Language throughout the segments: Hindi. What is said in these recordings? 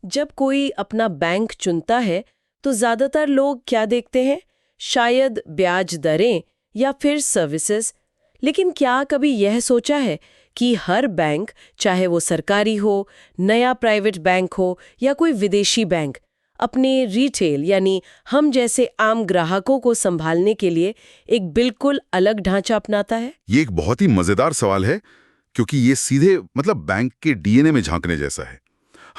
जब कोई अपना बैंक चुनता है तो ज्यादातर लोग क्या देखते हैं? शायद ब्याज दरें या फिर सर्विसेज। लेकिन क्या कभी यह सोचा है कि हर बैंक, चाहे वो सरकारी हो, नया प्राइवेट बैंक हो या कोई विदेशी बैंक, अपने रिटेल यानी हम जैसे आम ग्राहकों को संभालने के लिए एक बिल्कुल अलग ढांचा अपनाता है? ये एक बहुत ही मजेदार सवाल है, क्योंकि ये सीधे बैंक के डीएनए में झांकने जैसा है।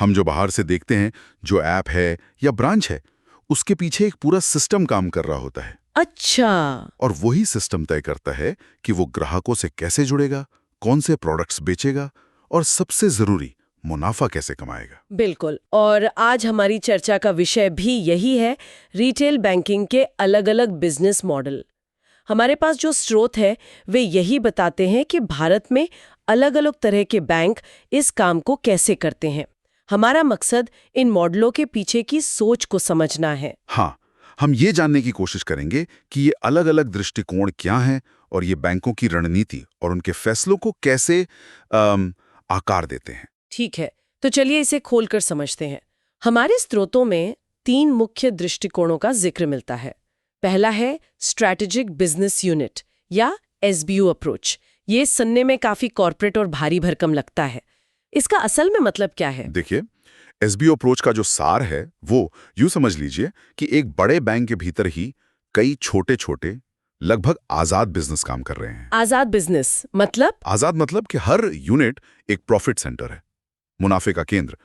हम जो बाहर से देखते हैं, जो ऐप है या ब्रांच है, उसके पीछे एक पूरा सिस्टम काम कर रहा होता है। अच्छा। और वही सिस्टम तय करता है कि वो ग्राहकों से कैसे जुड़ेगा, कौन से प्रोडक्ट्स बेचेगा और सबसे जरूरी मुनाफा कैसे कमाएगा। बिल्कुल। और आज हमारी चर्चा का विषय भी यही है, रिटेल बैंकिंग के अलग अलग बिजनेस मॉडल। हमारे पास जो स्रोत है वे यही बताते हैं कि भारत में अलग अलग तरह के बैंक इस काम को कैसे करते हैं। हमारा मकसद इन मॉडलों के पीछे की सोच को समझना है। हाँ, हम ये जानने की कोशिश करेंगे कि ये अलग अलग दृष्टिकोण क्या हैं और ये बैंकों की रणनीति और उनके फैसलों को कैसे आकार देते हैं। ठीक है, तो चलिए इसे खोलकर समझते हैं। हमारे स्रोतों में 3 मुख्य दृष्टिकोणों का जिक्र मिलता है। पहला है स्ट्रैटेजिक बिजनेस यूनिट या एसबीयू अप्रोच। ये सुनने में काफी कॉर्पोरेट और भारी भरकम लगता है। इसका असल में मतलब क्या है? देखिए, एसबीओ अप्रोच का जो सार है वो यूं समझ लीजिए कि एक बड़े बैंक के भीतर ही कई छोटे छोटे लगभग आजाद बिजनेस काम कर रहे हैं। आजाद बिजनेस मतलब? आजाद मतलब कि हर यूनिट एक प्रॉफिट सेंटर है, मुनाफे का केंद्र।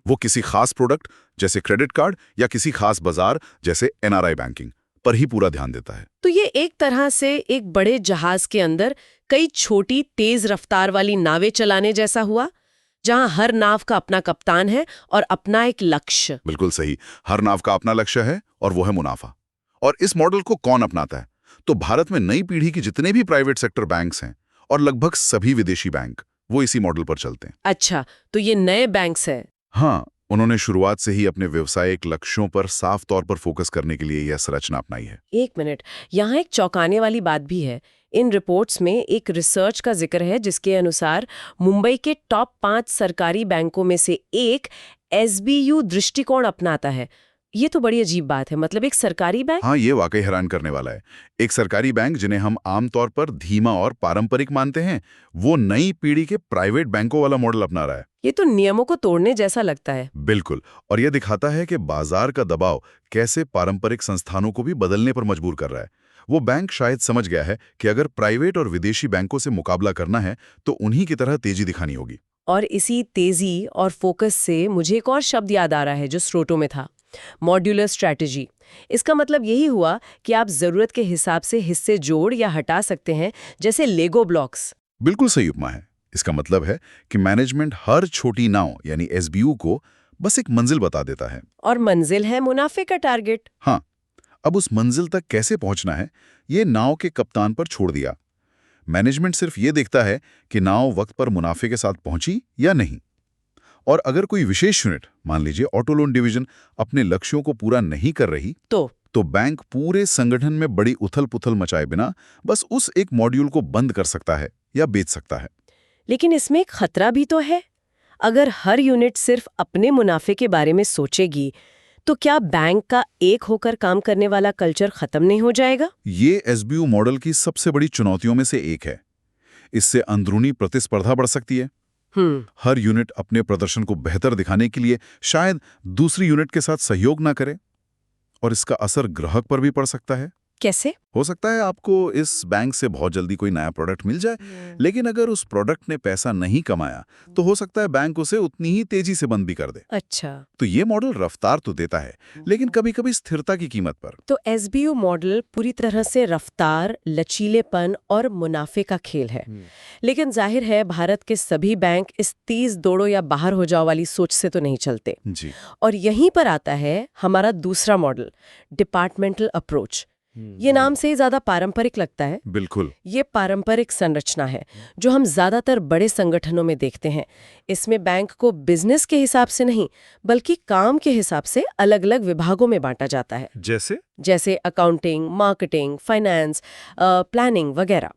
वो किसी खास प्रोडक्ट जैसे क्रेडिट कार्ड या किसी खास बाजार जैसे एनआरआई बैंकिंग पर ही पूरा ध्यान देता है। तो ये एक तरह से एक बड़े जहाज के अंदर कई छोटी तेज रफ्तार वाली नावें चलाने जैसा हुआ, जहां हर नाव का अपना कप्तान है और अपना एक लक्ष्य। बिल्कुल सही, हर नाव का अपना लक्ष्य है और वो है मुनाफा। और इस मॉडल को कौन अपनाता है? तो भारत में नई पीढ़ी के जितने भी प्राइवेट सेक्टर बैंक्स हैं और लगभग सभी विदेशी बैंक, वो इसी मॉडल पर चलते हैं। अच्छा, तो ये नए बैंक्स हैं। हाँ, उन्होंने शुरुआत से ही अपने व्यवसायिक लक्ष्यों पर साफ तौर पर फोकस करने के लिए यह संरचना अपनाई है। एक मिनट, यहाँ एक चौंकाने वाली बात भी है। इन रिपोर्ट्स में एक रिसर्च का जिक्र है जिसके अनुसार मुंबई के टॉप 5 सरकारी बैंकों में से एक एसबीयू दृष्टिकोण अपनाता है। ये तो बड़ी अजीब बात है, मतलब एक सरकारी बैंक। हाँ, ये वाकई हैरान करने वाला है। एक सरकारी बैंक जिन्हें हम आमतौर पर धीमा और पारंपरिक मानते हैं, वो नई पीढ़ी के प्राइवेट बैंकों वाला मॉडल अपना रहा है। ये तो नियमों को तोड़ने जैसा लगता है। बिल्कुल, और यह दिखाता है कि बाजार का दबाव कैसे पारंपरिक संस्थानों को भी बदलने पर मजबूर कर रहा है। वो बैंक शायद समझ गया है कि अगर प्राइवेट और विदेशी बैंकों से मुकाबला करना है तो उन्हीं की तरह तेजी दिखानी होगी। और इसी तेजी और फोकस से मुझे एक और शब्द याद आ रहा है जो स्रोतों में था, मॉड्यूलर स्ट्रैटेजी। इसका मतलब यही हुआ कि आप जरूरत के हिसाब से हिस्से जोड़ या हटा सकते हैं, जैसे लेगो ब्लॉक्स। बिल्कुल सही उपमा है। इसका मतलब है कि मैनेजमेंट हर छोटी नाव यानी एसबीयू को बस एक मंजिल बता देता है, और मंजिल है मुनाफे का टारगेट। हाँ, अब उस मंजिल तक कैसे पहुंचना है ये नाव के कप्तान पर छोड़ दिया। मैनेजमेंट सिर्फ ये देखता है कि नाव वक्त पर मुनाफे के साथ पहुंची या नहीं। और अगर कोई विशेष यूनिट, मान लीजिए ऑटो लोन डिवीजन, अपने लक्ष्यों को पूरा नहीं कर रही तो बैंक पूरे संगठन में बड़ी उथल-पुथल मचाए बिना बस उस एक मॉड्यूल को बंद कर सकता है या बेच सकता है। लेकिन इसमें एक खतरा भी तो है। अगर हर यूनिट सिर्फ अपने मुनाफे के बारे में सोचेगी तो क्या बैंक का एक होकर काम करने वाला कल्चर खत्म नहीं हो जाएगा? ये एसबीयू मॉडल की सबसे बड़ी चुनौतियों में से एक है। इससे अंदरूनी प्रतिस्पर्धा बढ़ सकती है। हर यूनिट अपने प्रदर्शन को बेहतर दिखाने के लिए शायद दूसरी यूनिट के साथ सहयोग ना करे, और इसका असर ग्राहक पर भी पड़ सकता है। कैसे? हो सकता है आपको इस बैंक से बहुत जल्दी कोई नया प्रोडक्ट मिल जाए, लेकिन अगर उस प्रोडक्ट ने पैसा नहीं कमाया तो हो सकता है बैंक उसे उतनी ही तेजी से बंद भी कर दे। अच्छा, तो ये मॉडल रफ्तार तो देता है, लेकिन कभी-कभी स्थिरता की कीमत पर। तो एसबीयू मॉडल पूरी तरह से रफ्तार, लचीलेपन और मुनाफे का खेल है। लेकिन जाहिर है भारत के सभी बैंक इस तेज दौड़ो या बाहर हो जाओ वाली सोच से तो नहीं चलते जी। और यहीं पर आता है हमारा दूसरा मॉडल, डिपार्टमेंटल अप्रोच। ये नाम से ही ज्यादा पारंपरिक लगता है। बिल्कुल। ये पारंपरिक संरचना है जो हम ज्यादातर बड़े संगठनों में देखते हैं। इसमें बैंक को बिजनेस के हिसाब से नहीं बल्कि काम के हिसाब से अलग अलग विभागों में बांटा जाता है, जैसे अकाउंटिंग, मार्केटिंग, फाइनेंस, प्लानिंग वगैरह।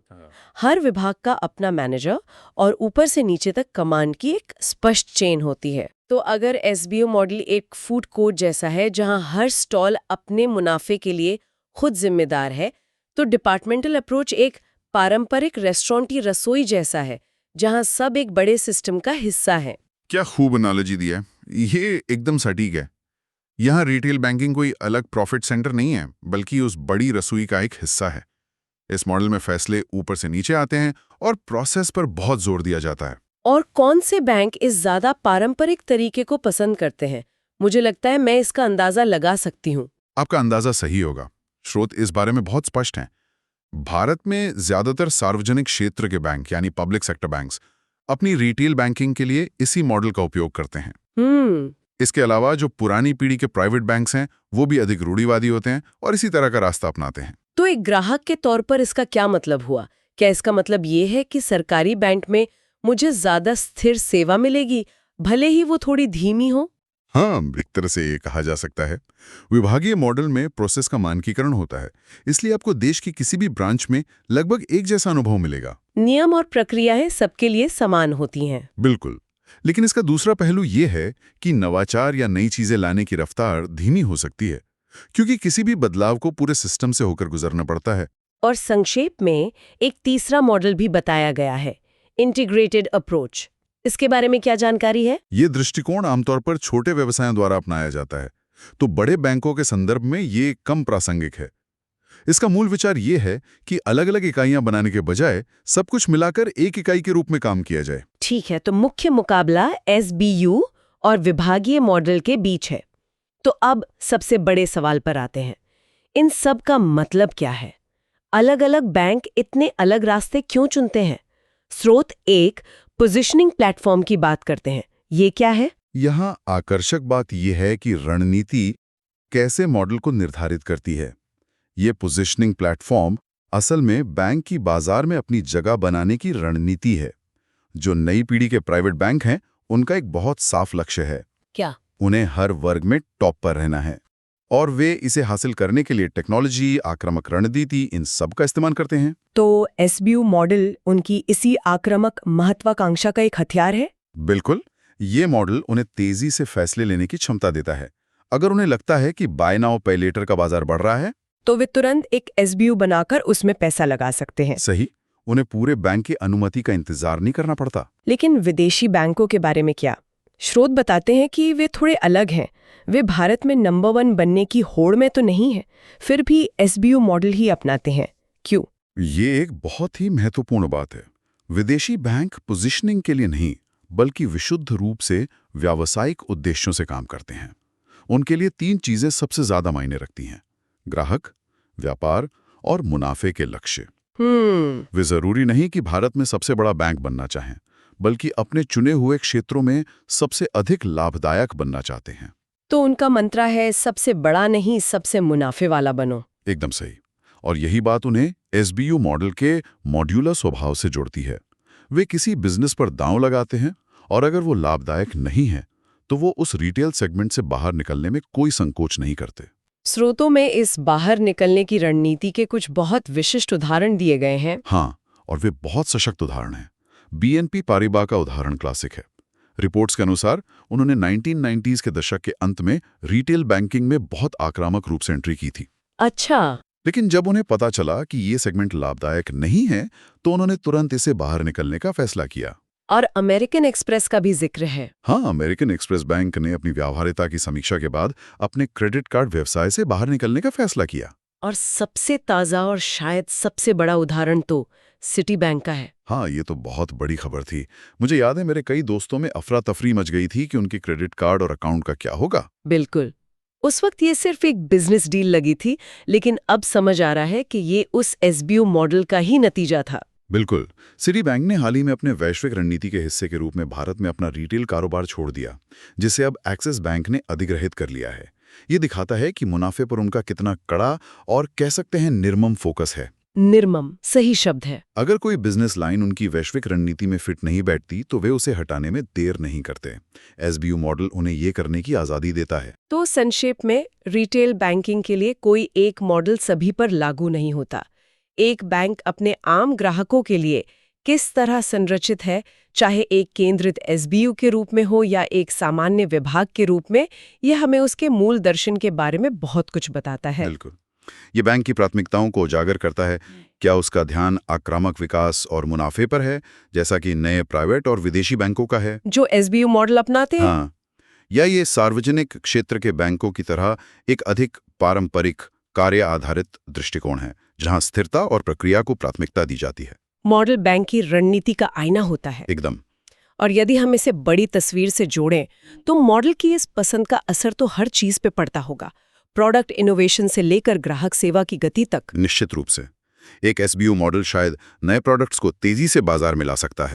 हर विभाग का अपना मैनेजर और ऊपर से नीचे तक कमांड की एक स्पष्ट चेन होती है। तो अगर एसबीओ मॉडल एक फूड कोर्ट जैसा है जहां हर स्टॉल अपने मुनाफे के लिए खुद जिम्मेदार है, तो डिपार्टमेंटल अप्रोच एक पारंपरिक रेस्टोरेंट की रसोई जैसा है जहां सब एक बड़े सिस्टम का हिस्सा है। क्या खूब एनालॉजी दिया है। ये एकदम सटीक है। यहाँ रिटेल बैंकिंग कोई अलग प्रॉफिट सेंटर नहीं है, बल्कि उस बड़ी रसोई का एक हिस्सा है। इस मॉडल में फैसले ऊपर से नीचे आते हैं और प्रोसेस पर बहुत जोर दिया जाता है। और कौन से बैंक इस ज्यादा पारंपरिक तरीके को पसंद करते हैं? मुझे लगता है मैं इसका अंदाजा लगा सकती हूँ। आपका अंदाजा सही होगा। स्रोत इस बारे में बहुत स्पष्ट हैं। भारत में ज्यादातर सार्वजनिक क्षेत्र के बैंक यानी पब्लिक सेक्टर बैंक्स अपनी रिटेल बैंकिंग के लिए इसी मॉडल का उपयोग करते हैं। इसके अलावा जो पुरानी पीढ़ी के प्राइवेट बैंक्स हैं वो भी अधिक रूढ़िवादी होते हैं और इसी तरह का रास्ता अपनाते हैं। तो एक ग्राहक के तौर पर इसका क्या मतलब हुआ? क्या इसका मतलब ये है कि सरकारी बैंक में मुझे ज्यादा स्थिर सेवा मिलेगी, भले ही वो थोड़ी धीमी हो? हाँ, एक तरह से ये कहा जा सकता है। विभागीय मॉडल में प्रोसेस का मानकीकरण होता है, इसलिए आपको देश की किसी भी ब्रांच में लगभग एक जैसा अनुभव मिलेगा। नियम और प्रक्रियाएं सबके लिए समान होती हैं। बिल्कुल। लेकिन इसका दूसरा पहलू ये है कि नवाचार या नई चीजें लाने की रफ्तार धीमी हो सकती है, क्योंकि किसी भी बदलाव को पूरे सिस्टम से होकर गुजरना पड़ता है। और संक्षेप में एक तीसरा मॉडल भी बताया गया है, इंटीग्रेटेड अप्रोच। इसके बारे में क्या जानकारी है? ये दृष्टिकोण आमतौर पर छोटे व्यवसायों द्वारा अपनाया जाता है, तो बड़े बैंकों के संदर्भ में ये कम प्रासंगिक है। इसका मूल विचार ये है कि अलग-अलग इकाइयां बनाने के बजाय सब कुछ मिलाकर एक इकाई के रूप में काम किया जाए। ठीक है, तो मुख्य मुकाबला एसबीयू और विभागीय मॉडल के बीच है। तो अब सबसे बड़े सवाल पर आते हैं। इन सब का मतलब क्या है? अलग-अलग बैंक इतने अलग रास्ते क्यों चुनते हैं? स्रोत एक पोजिशनिंग प्लेटफॉर्म की बात करते हैं। ये क्या है? यहाँ आकर्षक बात यह है कि रणनीति कैसे मॉडल को निर्धारित करती है। ये पोजिशनिंग प्लेटफॉर्म असल में बैंक की बाजार में अपनी जगह बनाने की रणनीति है। जो नई पीढ़ी के प्राइवेट बैंक हैं, उनका एक बहुत साफ लक्ष्य है। क्या? उन्हें हर वर्ग में टॉप पर रहना है और वे इसे हासिल करने के लिए टेक्नोलॉजी, आक्रामक रणनीति, इन सब का इस्तेमाल करते हैं। तो एसबीयू मॉडल उनकी इसी आक्रामक महत्वाकांक्षा का एक हथियार है? बिल्कुल। ये मॉडल उन्हें तेजी से फैसले लेने की क्षमता देता है। अगर उन्हें लगता है कि बाय नाउ पे लेटर का बाजार बढ़ रहा है, तो वे तुरंत एक एसबीयू बनाकर उसमें पैसा लगा सकते हैं। सही, उन्हें पूरे बैंक की अनुमति का इंतजार नहीं करना पड़ता। लेकिन विदेशी बैंकों के बारे में क्या? स्रोत बताते हैं कि वे थोड़े अलग हैं। वे भारत में नंबर 1 बनने की होड़ में तो नहीं है, फिर भी एसबीयू मॉडल ही अपनाते हैं। क्यों? ये एक बहुत ही महत्वपूर्ण बात है। विदेशी बैंक पोजिशनिंग के लिए नहीं, बल्कि विशुद्ध रूप से व्यावसायिक उद्देश्यों से काम करते हैं। उनके लिए 3 चीजें सबसे ज्यादा मायने रखती हैं: ग्राहक, व्यापार और मुनाफे के लक्ष्य। वे जरूरी नहीं कि भारत में सबसे बड़ा बैंक बनना चाहें, बल्कि अपने चुने हुए क्षेत्रों में सबसे अधिक लाभदायक बनना चाहते हैं। तो उनका मंत्रा है सबसे बड़ा नहीं, सबसे मुनाफे वाला बनो। एकदम सही। और यही बात उन्हें एसबीयू मॉडल के मॉड्यूलर स्वभाव से जोड़ती है। वे किसी बिजनेस पर दांव लगाते हैं और अगर वो लाभदायक नहीं है तो वो उस रिटेल सेगमेंट से बाहर निकलने में कोई संकोच नहीं करते। स्रोतों में इस बाहर निकलने की रणनीति के कुछ बहुत विशिष्ट उदाहरण दिए गए हैं। हाँ, और वे बहुत सशक्त उदाहरण हैं। बीएनपी पारिबा का उदाहरण क्लासिक है। रिपोर्ट्स के अनुसार उन्होंने 1990s के दशक के अंत में रिटेल बैंकिंग में बहुत आक्रामक रूप से एंट्री की थी। अच्छा। लेकिन जब उन्हें पता चला कि ये सेगमेंट लाभदायक नहीं है, तो उन्होंने तुरंत इसे बाहर निकलने का फैसला किया। और अमेरिकन एक्सप्रेस का भी जिक्र है। हाँ, अमेरिकन एक्सप्रेस बैंक ने अपनी व्यावहारिकता की समीक्षा के बाद अपने क्रेडिट कार्ड व्यवसाय से बाहर निकलने का फैसला किया। और सबसे ताज़ा और शायद सबसे बड़ा उदाहरण तो सिटी बैंक का है। हाँ, ये तो बहुत बड़ी खबर थी। मुझे याद है मेरे कई दोस्तों में अफरा तफरी मच गई थी कि उनकी क्रेडिट कार्ड और अकाउंट का क्या होगा। बिल्कुल। उस वक्त ये सिर्फ एक बिजनेस डील लगी थी, लेकिन अब समझ आ रहा है कि ये उस एसबीयू मॉडल का ही नतीजा था। बिल्कुल। सिटी बैंक ने हाल ही में अपने वैश्विक रणनीति के हिस्से के रूप में भारत में अपना रिटेल कारोबार छोड़ दिया, जिसे अब एक्सिस बैंक ने अधिग्रहित कर लिया है। ये दिखाता है कि मुनाफे पर उनका कितना कड़ा और कह सकते हैं निर्मम फोकस है। निर्मम सही शब्द है। अगर कोई बिजनेस लाइन उनकी वैश्विक रणनीति में फिट नहीं बैठती तो वे उसे हटाने में देर नहीं करते। एसबीयू मॉडल उन्हें ये करने की आज़ादी देता है। तो संक्षेप में रिटेल बैंकिंग के लिए कोई एक मॉडल सभी पर लागू नहीं होता। एक बैंक अपने आम ग्राहकों के लिए किस तरह संरचित है, चाहे एक केंद्रित एसबीयू के रूप में हो या एक सामान्य विभाग के रूप में, यह हमें उसके मूल दर्शन के बारे में बहुत कुछ बताता है। बिल्कुल। ये बैंक की प्राथमिकताओं को उजागर करता है। क्या उसका ध्यान आक्रामक विकास और मुनाफे पर है, जैसा कि नए प्राइवेट और विदेशी बैंकों का है, जो एसबीयू मॉडल अपनाते हैं? हाँ, या ये सार्वजनिक क्षेत्र के बैंकों की तरह एक अधिक पारंपरिक कार्य आधारित दृष्टिकोण है, जहां स्थिरता और प्रक्रिया को प्राथमिकता दी जाती है। मॉडल बैंक की रणनीति का आईना होता है। एकदम। और यदि हम इसे बड़ी तस्वीर से जोड़ें तो मॉडल की इस पसंद का असर तो हर चीज पे पड़ता होगा, प्रोडक्ट इनोवेशन से लेकर ग्राहक सेवा की गति तक। निश्चित रूप से एक एसबीयू मॉडल शायद नए प्रोडक्ट्स को तेजी से बाजार में ला सकता है।